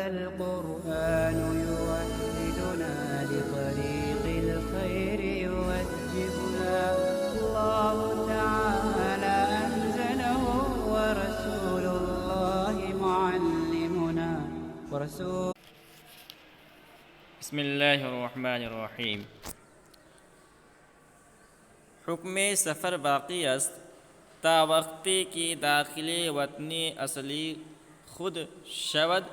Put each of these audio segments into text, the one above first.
هذا القرآن يوحدنا لطريق الخير يوجهنا الله تعالى أنزله ورسول الله معلمنا ورسول بسم اللہ الرحمن الرحیم۔ حکم سفر باقی است تا وقتی کی داخل وطنی اصلی خود شود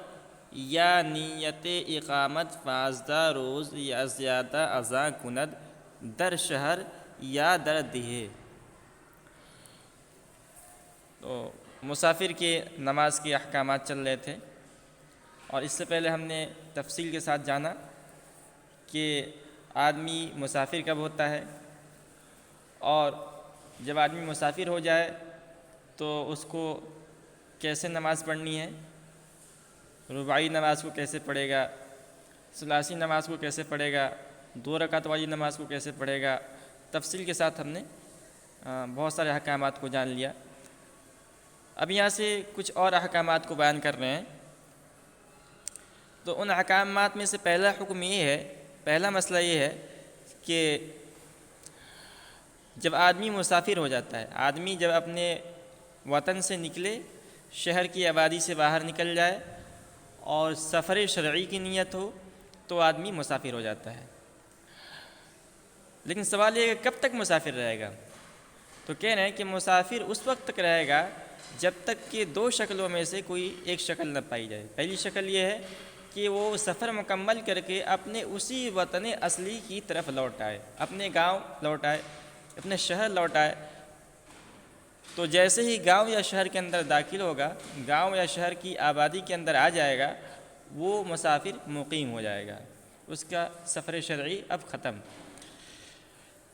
یا نیت اقامت 15 روز یا زیادہ ازاں کند در شہر یا در دیہے۔ تو مسافر کے نماز کے احکامات چل رہے تھے، اور اس سے پہلے ہم نے تفصیل کے ساتھ جانا کہ آدمی مسافر کب ہوتا ہے، اور جب آدمی مسافر ہو جائے تو اس کو کیسے نماز پڑھنی ہے، رباعی نماز کو کیسے پڑھے گا، ثلاثی نماز کو کیسے پڑھے گا، 2 رکعت والی نماز کو کیسے پڑھے گا۔ تفصیل کے ساتھ ہم نے بہت سارے احکامات کو جان لیا۔ اب یہاں سے کچھ اور احکامات کو بیان کر رہے ہیں۔ تو ان احکامات میں سے پہلا حکم یہ ہے، پہلا مسئلہ یہ ہے کہ جب آدمی مسافر ہو جاتا ہے، آدمی جب اپنے وطن سے نکلے، شہر کی آبادی سے باہر نکل جائے اور سفر شرعی کی نیت ہو تو آدمی مسافر ہو جاتا ہے۔ لیکن سوال یہ ہے کہ کب تک مسافر رہے گا؟ تو کہہ رہے ہیں کہ مسافر اس وقت تک رہے گا جب تک کہ 2 شکلوں میں سے کوئی ایک شکل نہ پائی جائے۔ پہلی شکل یہ ہے کہ وہ سفر مکمل کر کے اپنے اسی وطن اصلی کی طرف لوٹ آئے، اپنے گاؤں لوٹ آئے، اپنے شہر لوٹ آئے۔ تو جیسے ہی گاؤں یا شہر کے اندر داخل ہوگا، گاؤں یا شہر کی آبادی کے اندر آ جائے گا، وہ مسافر مقیم ہو جائے گا، اس کا سفر شرعی اب ختم۔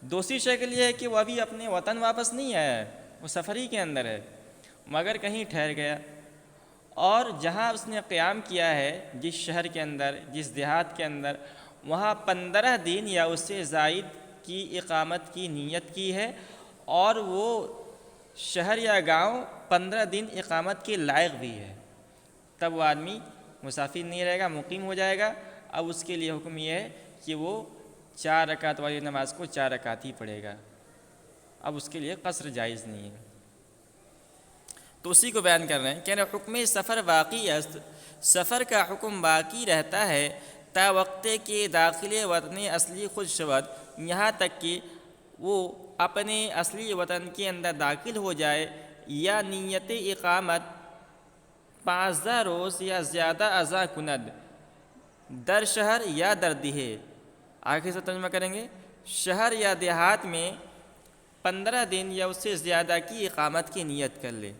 دوسری شکل یہ ہے کہ وہ ابھی اپنے وطن واپس نہیں آیا ہے، وہ سفر ہی کے اندر ہے، مگر کہیں ٹھہر گیا، اور جہاں اس نے قیام کیا ہے، جس شہر کے اندر، جس دیہات کے اندر، وہاں 15 دن یا اس سے زائد کی اقامت کی نیت کی ہے، اور وہ شہر یا گاؤں 15 دن اقامت کے لائق بھی ہے، تب وہ آدمی مسافر نہیں رہے گا، مقیم ہو جائے گا۔ اب اس کے لیے حکم یہ ہے کہ وہ 4 رکعت والی نماز کو 4 رکعت ہی پڑھے گا، اب اس کے لیے قصر جائز نہیں ہے۔ تو اسی کو بیان کر رہے ہیں، کہہ رہے ہیں حکم سفر باقی است، سفر کا حکم باقی رہتا ہے تا وقتے کے داخل وطن اصلی خود شود، یہاں تک کہ وہ اپنے اصلی وطن کے اندر داخل ہو جائے یا نیت اقامت 15 روز یا زیادہ ازاں کند در شہر یا در دیہے۔ آگے سے ترجمہ کریں گے، شہر یا دیہات میں 15 دن یا اس سے زیادہ کی اقامت کی نیت کر لے۔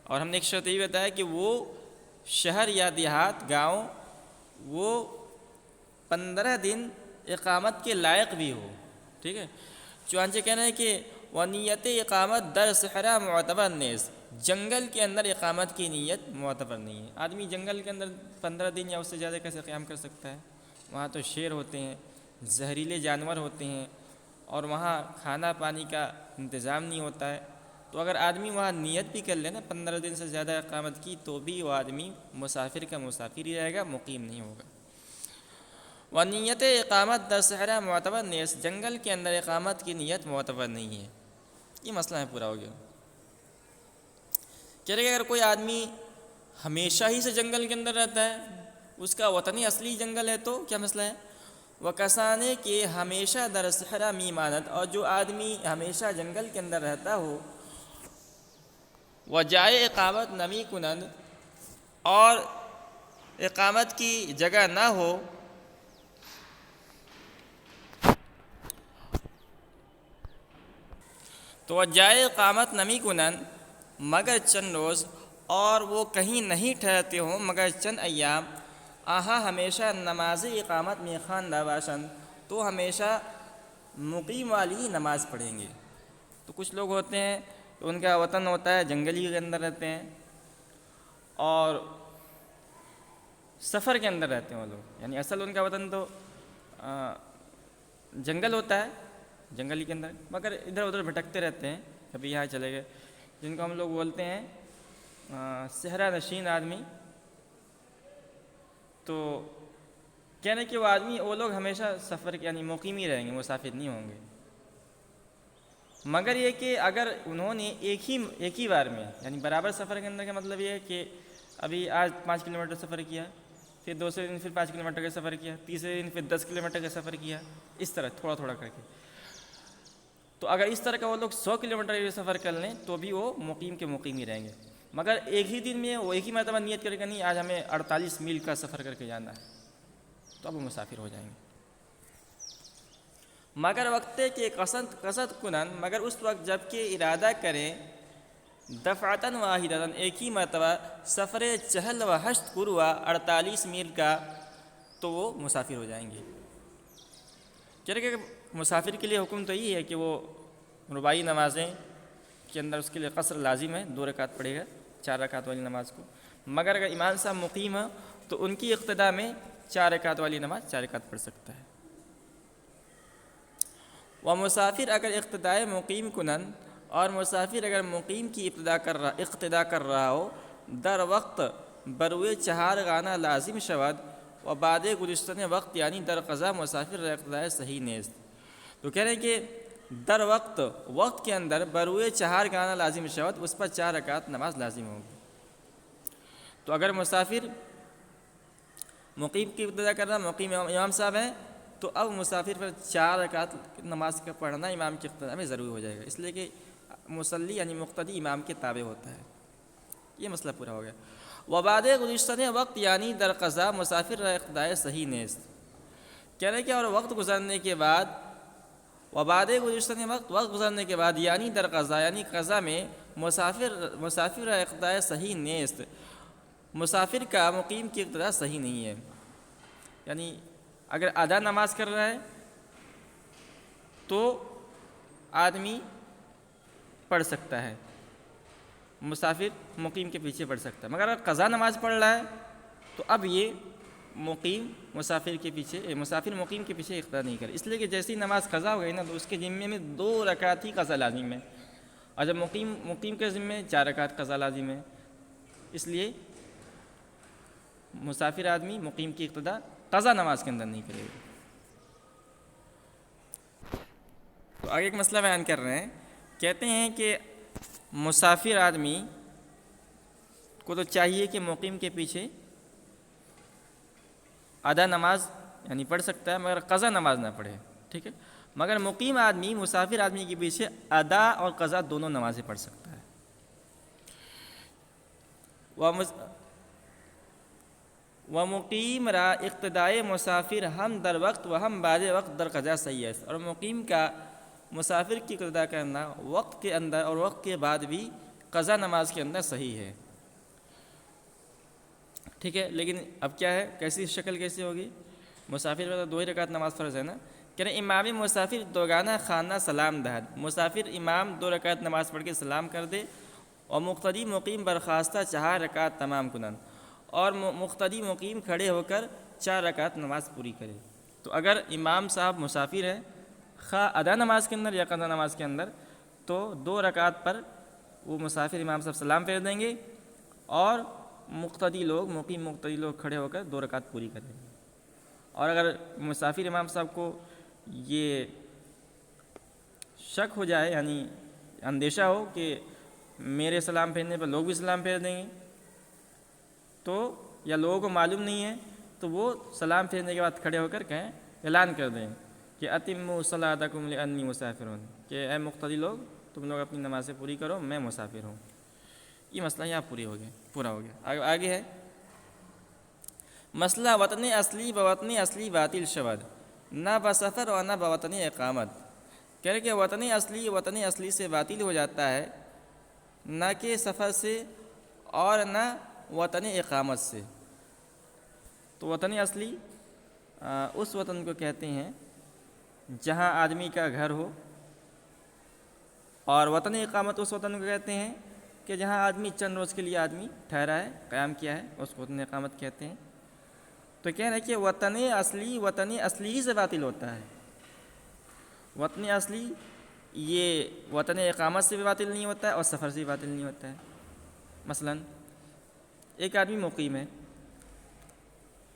اور ہم نے ایک شرط یہ بتایا کہ وہ شہر یا دیہات، گاؤں، وہ 15 دن اقامت کے لائق بھی ہو، ٹھیک ہے۔ چنانچہ کہنا ہے کہ وَنِیَّتِ اقامت در صحرا معتبر نیز، جنگل کے اندر اقامت کی نیت معتبر نہیں ہے۔ آدمی جنگل کے اندر 15 دن یا اس سے زیادہ کیسے قیام کر سکتا ہے؟ وہاں تو شیر ہوتے ہیں، زہریلے جانور ہوتے ہیں، اور وہاں کھانا پانی کا انتظام نہیں ہوتا ہے۔ تو اگر آدمی وہاں نیت بھی کر لے نا 15 دن سے زیادہ اقامت کی، تو بھی وہ آدمی مسافر کا مسافر ہی رہے گا، مقیم نہیں ہوگا۔ وَنِیَّتِ اقامت در صحرا معتبر نیز، جنگل کے اندر اقامت کی نیت معتبر نہیں ہے۔ یہ مسئلہ ہے، پورا ہو گیا۔ کہہ رہے کہ اگر کوئی آدمی ہمیشہ ہی سے جنگل کے اندر رہتا ہے، اس کا وطنی اصلی جنگل ہے، تو کیا مسئلہ ہے؟ وَکَسَانِ کہ ہمیشہ در صحرا میمانت، اور جو آدمی ہمیشہ جنگل کے اندر رہتا ہو، وجائے اقامت نمی کنند، اور اقامت کی جگہ نہ ہو، تو وجائے اقامت نمی کنند مگر چند روز، اور وہ کہیں نہیں ٹھہرتے ہوں مگر چند ایام، آہا ہمیشہ نماز اقامت میں خواندہ باشند، تو ہمیشہ مقیم والی ہی نماز پڑھیں گے۔ تو کچھ لوگ ہوتے ہیں تو ان کا وطن ہوتا ہے جنگلی کے اندر رہتے ہیں، اور سفر کے اندر رہتے ہیں وہ لوگ، یعنی اصل ان کا وطن تو جنگل ہوتا ہے، جنگلی کے اندر، مگر ادھر ادھر بھٹکتے رہتے ہیں، کبھی یہاں چلے گئے، جن کو ہم لوگ بولتے ہیں صحرا نشین آدمی، تو کہہ رہے کہ وہ لوگ ہمیشہ سفر کے یعنی مقیم ہی رہیں گے، مسافر نہیں ہوں گے، مگر یہ کہ اگر انہوں نے ایک ہی بار میں یعنی برابر سفر کے اندر کا مطلب یہ ہے کہ ابھی آج 5 کلومیٹر سفر کیا، پھر دوسرے دن پھر 5 کلومیٹر کا سفر کیا، تیسرے دن پھر 10 کلومیٹر کا سفر کیا، اس طرح تھوڑا تھوڑا کر کے. تو اگر اس طرح کا وہ لوگ 100 کلومیٹر کا سفر کر لیں تو بھی وہ مقیم کے مقیم ہی رہیں گے، مگر ایک ہی دن میں وہ ایک ہی مرتبہ نیت کرے کہ نہیں آج ہمیں 48 میل کا سفر کر کے جانا ہے، تو اب وہ مسافر ہو جائیں گے. مگر وقت کے قصد کنن، مگر اس وقت جب کہ ارادہ کریں دفعتاً واحدتاً ایک ہی مرتبہ سفر چہل و ہشت کروا 48 میل کا، تو وہ مسافر ہو جائیں گے. کہہ رہے کہ مسافر کے لیے حکم تو یہی ہے کہ وہ رباعی نمازیں کے اندر اس کے لیے قصر لازم ہے، 2 رکعت پڑھے گا 4 رکعت والی نماز کو، مگر اگر امام صاحب مقیم ہے تو ان کی اقتداء میں 4 رکعت والی نماز 4 رکعت پڑھ سکتا ہے. و مسافر اگر اقتداء مقیم کنن، اور مسافر اگر مقیم کی اقتداء کر رہا ہو در وقت بروئے چہار گانا لازم شود و بعد گزشتن وقت یعنی در قضا مسافر را اقتداء صحیح نیست. تو کہہ رہے ہیں کہ در وقت کے اندر بروئے چہار گانا لازم شود، اس پر 4 رکعت نماز لازم ہوگی. تو اگر مسافر مقیم کی ابتدا کر رہا، مقیم امام صاحب ہیں، تو اب مسافر پر 4 رکعت نماز کا پڑھنا امام کی اقتداء میں ضروری ہو جائے گا، اس لیے کہ مصلی یعنی مقتدی امام کے تابع ہوتا ہے. یہ مسئلہ پورا ہو گیا. وبعد گزشتن وقت یعنی در قضا مسافر را اقتداء صحیح نیست. کہہ رہے کہ اور وقت گزرنے کے بعد، وبعد گزشتن وقت گزرنے کے بعد یعنی در قضا یعنی قضا میں مسافر را اقتداء صحیح نیست، مسافر کا مقیم کی اقتداء صحیح نہیں ہے. یعنی اگر ادا نماز کر رہا ہے تو آدمی پڑھ سکتا ہے، مسافر مقیم کے پیچھے پڑھ سکتا ہے، مگر اگر قضا نماز پڑھ رہا ہے تو اب یہ مسافر مقیم کے پیچھے اقتداء نہیں کرے، اس لیے کہ جیسی نماز قضا ہو گئی نا تو اس کے ذمے میں 2 رکعت ہی قضا لازم ہے، اور جب مقیم کے ذمے 4 رکعت قضا لازم ہے، اس لیے مسافر آدمی مقیم کی اقتداء قضا نماز کے اندر نہیں کرے گا. تو آگے ایک مسئلہ بیان کر رہے ہیں، کہتے ہیں کہ مسافر آدمی کو تو چاہیے کہ مقیم کے پیچھے ادا نماز یعنی پڑھ سکتا ہے مگر قضا نماز نہ پڑھے، ٹھیک ہے، مگر مقیم آدمی مسافر آدمی کے پیچھے ادا اور قضا دونوں نمازیں پڑھ سکتا ہے. ومقیم را اقتداء مسافر ہم در وقت و ہم بعد وقت در قضا صحیح ہے. اور مقیم کا مسافر کی اقتداء کرنا وقت کے اندر اور وقت کے بعد بھی قضا نماز کے اندر صحیح ہے، ٹھیک ہے. لیکن اب کیا ہے، کیسی شکل کیسی ہوگی؟ مسافر پر 2 رکعت نماز فرض ہے نا، کہ امام مسافر دوگانہ خانہ سلام دہد، مسافر امام 2 رکعت نماز پڑھ کے سلام کر دے، اور مقتدی مقیم برخاستہ 4 رکعت تمام کنن، اور مقتدی مقیم کھڑے ہو کر 4 رکعت نماز پوری کرے. تو اگر امام صاحب مسافر ہے خواہ ادا نماز کے اندر یا قضا نماز کے اندر، تو 2 رکعت پر وہ مسافر امام صاحب سلام پھیر دیں گے، اور مقیم مقتدی لوگ کھڑے ہو کر 2 رکعت پوری کر دیں گے. اور اگر مسافر امام صاحب کو یہ شک ہو جائے یعنی اندیشہ ہو کہ میرے سلام پھیرنے پر لوگ بھی سلام پھیر دیں گے، تو یا لوگوں کو معلوم نہیں ہے تو وہ سلام پھیرنے کے بعد کھڑے ہو کر کہیں، اعلان کر دیں کہ اتموا صلاتکم لانی مسافرون، کہ اے مقتدی لوگ تم لوگ اپنی نمازیں پوری کرو، میں مسافر ہوں. یہ مسئلہ یہاں پورا ہو گیا. آگے ہے مسئلہ وطن اصلی بوطن اصلی باطل شود، نہ بسفر اور نہ بوطن اقامت. کہہ رہے کہ وطن اصلی سے باطل ہو جاتا ہے، نہ کہ سفر سے اور نہ وطن اقامت سے. تو وطن اصلی اس وطن کو کہتے ہیں جہاں آدمی کا گھر ہو، اور وطن اقامت اس وطن کو کہتے ہیں کہ جہاں آدمی چند روز کے لیے آدمی ٹھہرا ہے، قیام کیا ہے، اس کو وطن اقامت کہتے ہیں. تو کہہ رہے ہیں کہ وطن اصلی ہی سے باطل ہوتا ہے. وطن اصلی یہ وطن اقامت سے بھی باطل نہیں ہوتا ہے اور سفر سے بھی باطل نہیں ہوتا ہے. مثلا ایک آدمی مقیم ہے،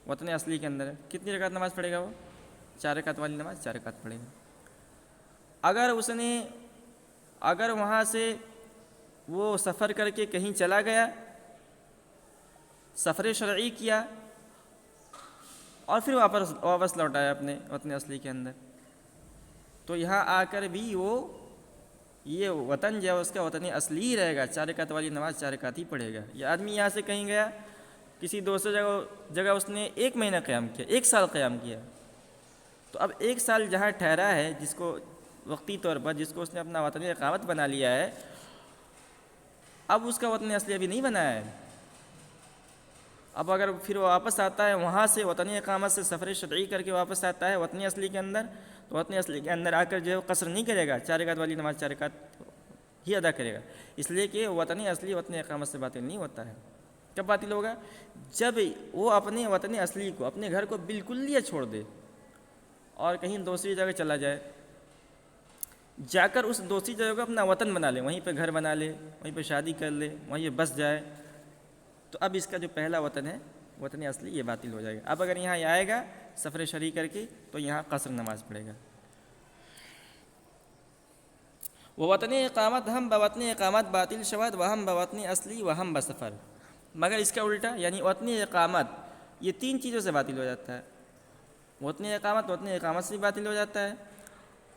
وطن اصلی کے اندر ہے، کتنی رکعت نماز پڑھے گا وہ؟ 4 رکعت والی نماز 4 رکعت پڑھے گا۔ اگر وہاں سے وہ سفر کر کے کہیں چلا گیا، سفر شرعی کیا، اور پھر واپس لوٹ آیا اپنے وطن اصلی کے اندر، تو یہاں آ کر بھی یہ وطن جو ہے اس کا وطن اصلی ہی رہے گا، 4 رکعت والی نماز 4 رکعت ہی پڑھے گا۔ یہ آدمی یہاں سے کہیں گیا، کسی دوسرے جگہ اس نے 1 مہینہ قیام کیا، 1 سال قیام کیا، تو اب 1 سال جہاں ٹھہرا ہے، جس کو وقتی طور پر جس کو اس نے اپنا وطن اقامت بنا لیا ہے، اب اس کا وطن اصلی ابھی نہیں بنا ہے۔ اب اگر پھر وہ واپس آتا ہے وہاں سے وطن اقامت سے سفر شرعی کر کے واپس آتا ہے وطن اصلی کے اندر، تو وطن اصلی کے اندر آ کر جو ہے قصر نہیں کرے گا، 4 رکعت والی نماز 4 رکعت ہی ادا کرے گا، اس لیے کہ وطن اصلی وطن اقامت سے باطل نہیں ہوتا ہے۔ کب باطل ہوگا؟ جب وہ اپنے وطن اصلی کو، اپنے گھر کو بالکل ہی چھوڑ دے اور کہیں دوسری جگہ چلا جائے، جا کر اس دوسری جگہ کو اپنا وطن بنا لے، وہیں پہ گھر بنا لے، وہیں پہ شادی کر لے، وہیں بس جائے، تو اب اس کا جو پہلا وطن ہے وطن اصلی یہ باطل ہو جائے گا۔ اب اگر یہاں آئے گا سفر شرعی کر کے تو یہاں قصر نماز پڑھے گا۔ وطن اقامت ہم بوطن اقامت باطل شود وہم بوطن اصلی وہم بسفر، مگر اس کا الٹا، یعنی وطن اقامت یہ 3 چیزوں سے باطل ہو جاتا ہے۔ وطن اقامت وطن اقامت سے بھی باطل ہو جاتا ہے،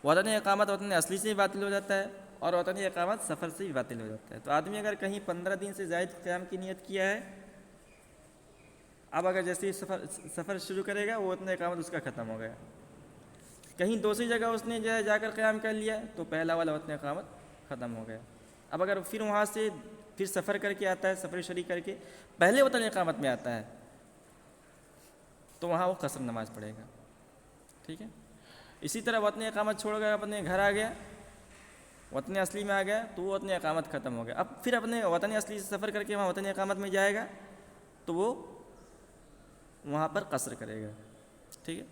وطن اقامت وطن اصلی سے بھی باطل ہو جاتا ہے، اور وطن اقامت سفر سے بھی باطل ہو جاتا ہے۔ تو آدمی اگر کہیں 15 دن سے زائد قیام کی نیت کیا ہے، اب اگر جیسے ہی سفر شروع کرے گا وہ وطن اقامت اس کا ختم ہو گیا، کہیں دوسری جگہ اس نے جو ہے جا کر قیام کر لیا تو پہلا والا وطن اقامت ختم ہو گیا۔ اب اگر پھر وہاں سے پھر سفر کر کے آتا ہے، سفر شرعی کر کے پہلے وطن اقامت میں آتا ہے، تو وہاں وہ قصر نماز پڑھے گا، ٹھیک ہے۔ اسی طرح وطن اقامت چھوڑ کر اپنے گھر آ گیا، وطن اصلی میں آ گیا تو وہ وطن اقامت ختم ہو گیا، اب پھر اپنے وطن اصلی سے سفر کر کے وہاں وطن اقامت میں جائے گا تو وہ وہاں پر قصر کرے گا، ٹھیک ہے۔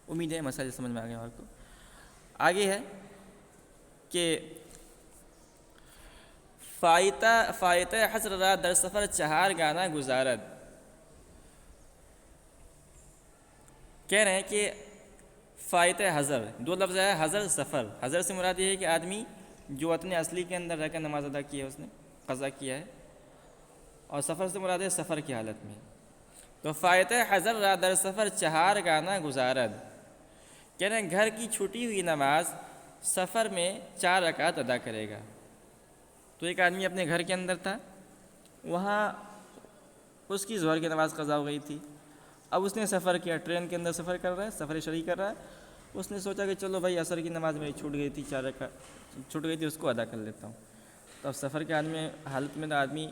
امید ہے مسئلہ سمجھ میں آ گیا آپ کو۔ آگے ہے کہ فائتہ حضر را در سفر 4 گانا گزارد، کہہ رہے ہیں کہ فائتہ حضر 2 لفظ ہے، حضر سفر۔ حضر سے مراد یہ ہے کہ آدمی جو وطن اصلی کے اندر رہ کر نماز ادا کی ہے اس نے قضا کیا ہے، اور سفر سے مراد ہے سفر کی حالت میں۔ تو فائتہ حضر را در سفر 4 گانا گزارد، کہہ رہے ہیں گھر کی چھوٹی ہوئی نماز سفر میں 4 رکعت ادا کرے گا۔ تو ایک آدمی اپنے گھر کے اندر تھا، وہاں اس کی ظہر کی نماز قضا ہو گئی تھی، اب اس نے سفر کیا، ٹرین کے اندر سفر کر رہا ہے، سفر شرعی کر رہا ہے، اس نے سوچا کہ چلو بھائی عصر کی نماز میری چھوٹ گئی تھی، 4 رکعت چھوٹ گئی تھی، اس کو ادا کر لیتا ہوں۔ تو اب سفر کے حالت میں آدمی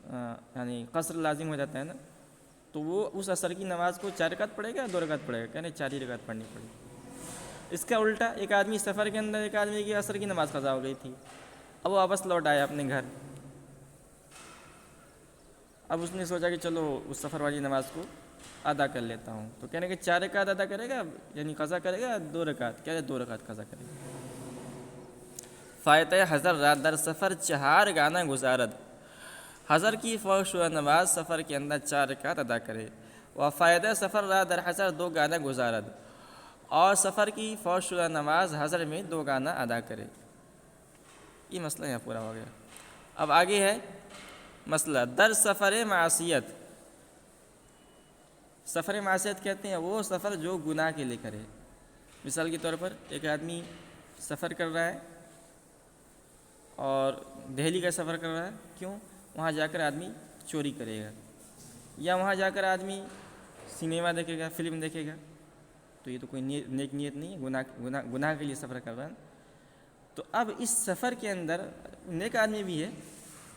یعنی قصر لازم ہو جاتا ہے نا، تو وہ اس عصر کی نماز کو 4 رکعت پڑھے گا یا 2 رکعت پڑھے گا؟ کہنے 4 ہی رکعت پڑھنی پڑے گی۔ اس کا الٹا، ایک آدمی سفر کے اندر ایک آدمی کی عصر کی نماز قضا ہو گئی تھی، اب وہ واپس لوٹ آیا اپنے گھر، اب اس نے سوچا کہ چلو اس سفر والی نماز کو ادا کر لیتا ہوں، تو کہنے کہ 4 رکعت ادا کرے گا یعنی قضا کرے گا 2 رکعت؟ کہہ رہے 2 رکعت قضا کرے گا۔ فائتہ حضر را در سفر 4 گانا گزارد، حضر کی فوت شدہ نماز سفر کے اندر 4 رکعت ادا کرے، و فائدہ سفر را در حضر 2 گانا گزارد، اور سفر کی فوت شدہ نماز حضر میں 2 گانا ادا کرے۔ یہ مسئلہ یہاں پورا ہو گیا۔ اب آگے ہے مسئلہ در سفر معصیت۔ سفر معصیت کہتے ہیں وہ سفر جو گناہ کے لیے کرے۔ مثال کے طور پر ایک آدمی سفر کر رہا ہے اور دہلی کا سفر کر رہا ہے، کیوں؟ وہاں جا کر آدمی چوری کرے گا، یا وہاں جا کر آدمی سنیما دیکھے گا، فلم دیکھے گا، تو یہ تو کوئی نیک نیت نہیں ہے، گناہ کے لیے سفر کر رہا ہے۔ تو اب اس سفر کے اندر نیک آدمی بھی ہے،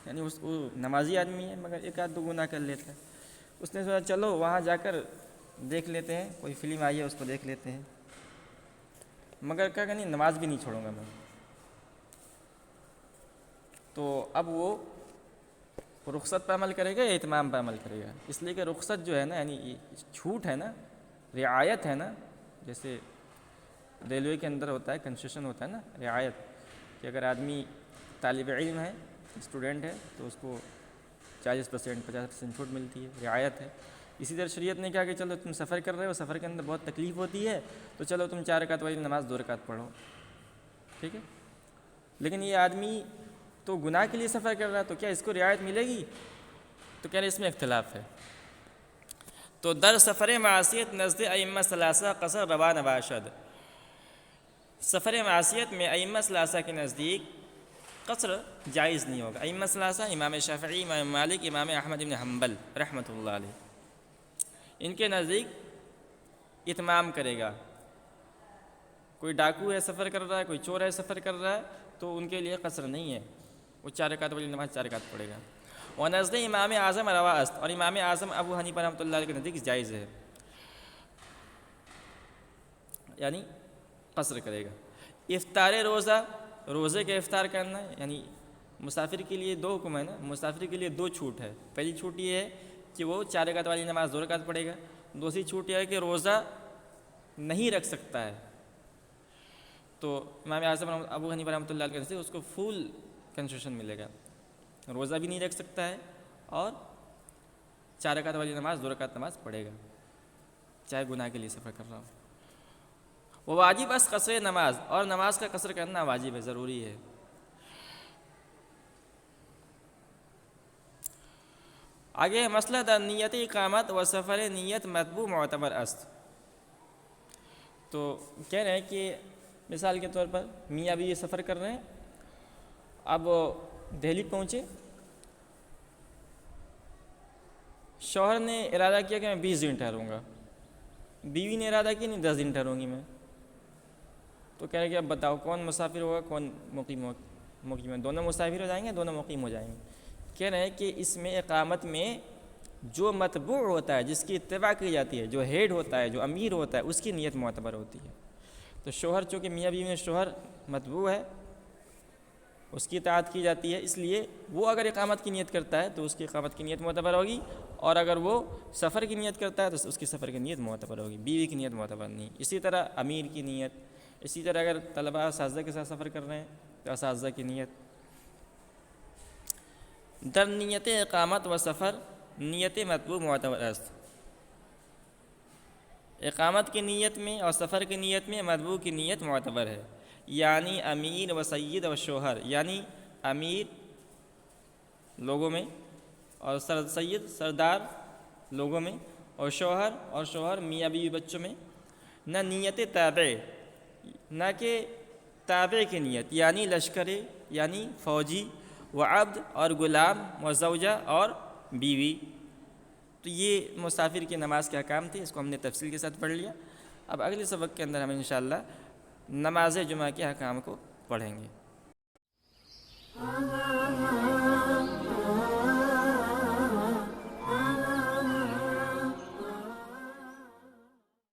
یعنی وہ نمازی آدمی ہے، مگر ایک آدھ 2 گناہ کر لیتا ہے، اس نے سوچا چلو وہاں جا کر دیکھ لیتے ہیں، کوئی فلم آئی ہے اس کو دیکھ لیتے ہیں، مگر کیا کہ نہیں نماز بھی نہیں چھوڑوں گا میں۔ تو اب وہ رخصت پہ عمل کرے گا یا اتمام پہ عمل کرے گا؟ اس لیے کہ رخصت جو ہے نا، یعنی چھوٹ ہے نا، رعایت ہے نا، جیسے ریلوے کے اندر ہوتا ہے، کنسیشن ہوتا ہے نا، رعایت، کہ اگر آدمی طالب علم ہے، اسٹوڈنٹ ہے، تو اس کو 40% 50% چھوٹ ملتی ہے، رعایت ہے۔ اسی طرح شریعت نے کہا کہ چلو تم سفر کر رہے ہو، سفر کے اندر بہت تکلیف ہوتی ہے، تو چلو تم 4 رکعت والی نماز 2 رکعت پڑھو، ٹھیک ہے۔ لیکن یہ آدمی تو گناہ کے لیے سفر کر رہا ہے، تو کیا اس کو رعایت ملے گی؟ تو کہہ رہے اس میں اختلاف ہے۔ تو در سفر معصیت نزد ائمہ ثلاثہ قصر روا نباشد، سفر معصیت میں ائمہ ثلاثہ کے نزدیک قصر جائز نہیں ہوگا۔ ائمہ ثلاثہ امام شافعی، امام مالک، امام احمد بن حنبل رحمۃ اللہ علیہ، ان کے نزدیک اتمام کرے گا۔ کوئی ڈاکو ہے سفر کر رہا ہے، کوئی چور ہے سفر کر رہا ہے، تو ان کے لیے قصر نہیں ہے، وہ 4 رکعت والی نماز 4 رکعت پڑھے گا۔ اور نزد امام اعظم روا است، اور امام اعظم ابو حنیفہ رحمۃ اللہ علیہ کے نزدیک جائز ہے، یعنی قصر کرے گا۔ افطار روزہ، روزے کا افطار کرنا، یعنی مسافر کے لیے 2 حکم ہے نا، مسافر کے لیے 2 چھوٹ ہے۔ پہلی چھوٹ یہ ہے کہ وہ 4 رکعت والی نماز 2 رکعت پڑھے گا، دوسری چھوٹ یہ ہے کہ روزہ نہیں رکھ سکتا ہے، تو امام اعظم ابو حنیفہ رحمۃ اللہ علیہ سے اس کو فل کنسیشن ملے گا، روزہ بھی نہیں رکھ سکتا ہے اور 4 رکعت والی نماز 2 رکعت نماز پڑھے گا، چاہے گناہ کے لیے سفر کر رہا ہو۔ وہ واجب اس قصر نماز، اور نماز کا قصر کرنا واجب ہے، ضروری ہے۔ آگے مسئلہ در نیت اقامت و سفر نیت مطبوع معتبر است۔ تو کہہ رہے ہیں کہ مثال کے طور پر میاں بھی یہ سفر کر رہے ہیں، اب دہلی پہنچے، شوہر نے ارادہ کیا کہ میں 20 دن ٹھہروں گا، بیوی نے ارادہ کیا نہیں 10 دن ٹھہروں گی میں، تو کہہ رہے کہ اب بتاؤ کون مسافر ہوگا کون مقیم ہے؟ دونوں مسافر ہو جائیں گے، دونوں مقیم ہو جائیں گے۔ کہہ رہے ہیں کہ اس میں اقامت میں جو متبوع ہوتا ہے، جس کی اتباع کی جاتی ہے، جو ہیڈ ہوتا ہے، جو امیر ہوتا ہے، اس کی نیت معتبر ہوتی ہے۔ تو شوہر چونکہ میاں بیوی میں شوہر متبوع ہے، اس کی اطاعت کی جاتی ہے، اس لیے وہ اگر اقامت کی نیت کرتا ہے تو اس کی اقامت کی نیت معتبر ہوگی، اور اگر وہ سفر کی نیت کرتا ہے تو اس کی سفر کی نیت معتبر ہوگی، بیوی کی نیت معتبر نہیں۔ اسی طرح امیر کی نیت، اسی طرح اگر طلباء اساتذہ کے ساتھ سفر کر رہے ہیں تو اساتذہ کی نیت۔ در نیت اقامت و سفر نیت مطبوع معتبر است، اقامت کی نیت میں اور سفر کی نیت میں مطبوع کی نیت معتبر ہے، یعنی امیر و سید و شوہر، یعنی امیر لوگوں میں اور سید سردار لوگوں میں، اور شوہر میاں بیوی بچوں میں، نہ نیت تابع، نہ کہ تابع کی نیت، یعنی لشکر، یعنی فوجی، و عبد اور غلام، و زوجہ اور بیوی۔ تو یہ مسافر کی نماز کے احکام تھے، اس کو ہم نے تفصیل کے ساتھ پڑھ لیا۔ اب اگلے سبق کے اندر ہم انشاءاللہ نماز جمعہ کے احکام کو پڑھیں گے۔